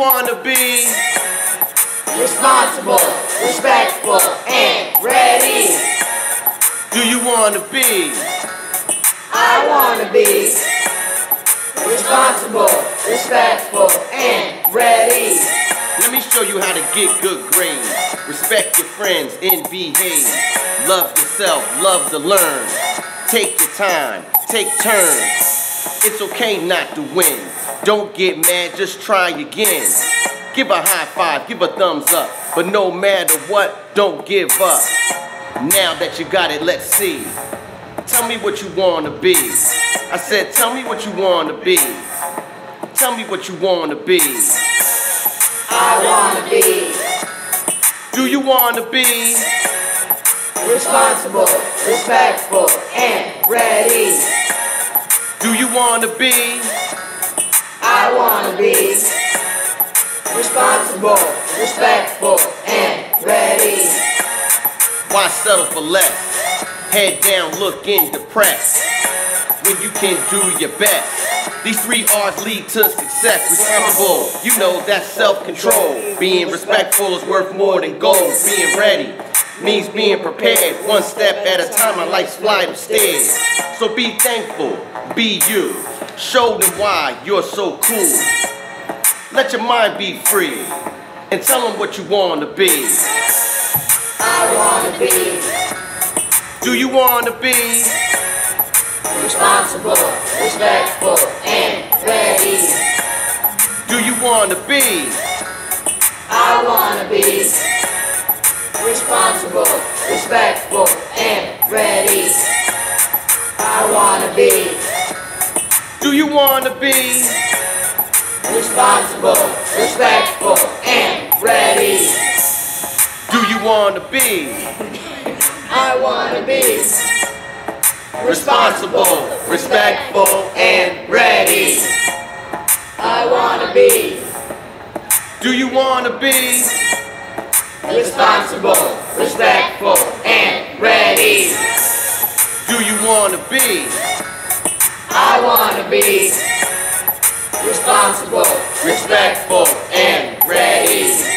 wanna be responsible, respectful, and ready? Do you wanna be I wanna be responsible, respectful, and ready. Let me show you how to get good grades. Respect your friends and behave. Love yourself, love to learn. Take your time, take turns. It's okay not to win. Don't get mad, just try again. Give a high five, give a thumbs up. But no matter what, don't give up. Now that you got it, let's see. Tell me what you wanna be. I said, tell me what you wanna be. Tell me what you wanna be. I wanna be Do you wanna be responsible, respectful, and ready. Do you wanna be I wanna be responsible, respectful, and ready. Why settle for less? Head down, looking depressed when you can do your best. These 3 R's lead to success. Responsible, you know that's self-control. Being respectful is worth more than gold. Being ready means being prepared, one step at a time on life's flight of stairs. So be thankful, be you. Show them why you're so cool. Let your mind be free and tell them what you want to be. I wanna be Do you want to be responsible, respectful, and ready. Do you want to be I wanna be responsible, respectful, and ready. I wanna be Do you want to be responsible, respectful, and ready. Do you want to be I wanna be responsible, respectful, and ready? I wanna be Do you want to be responsible, respectful, and ready. Do you want to be I wanna be responsible, respectful, and ready.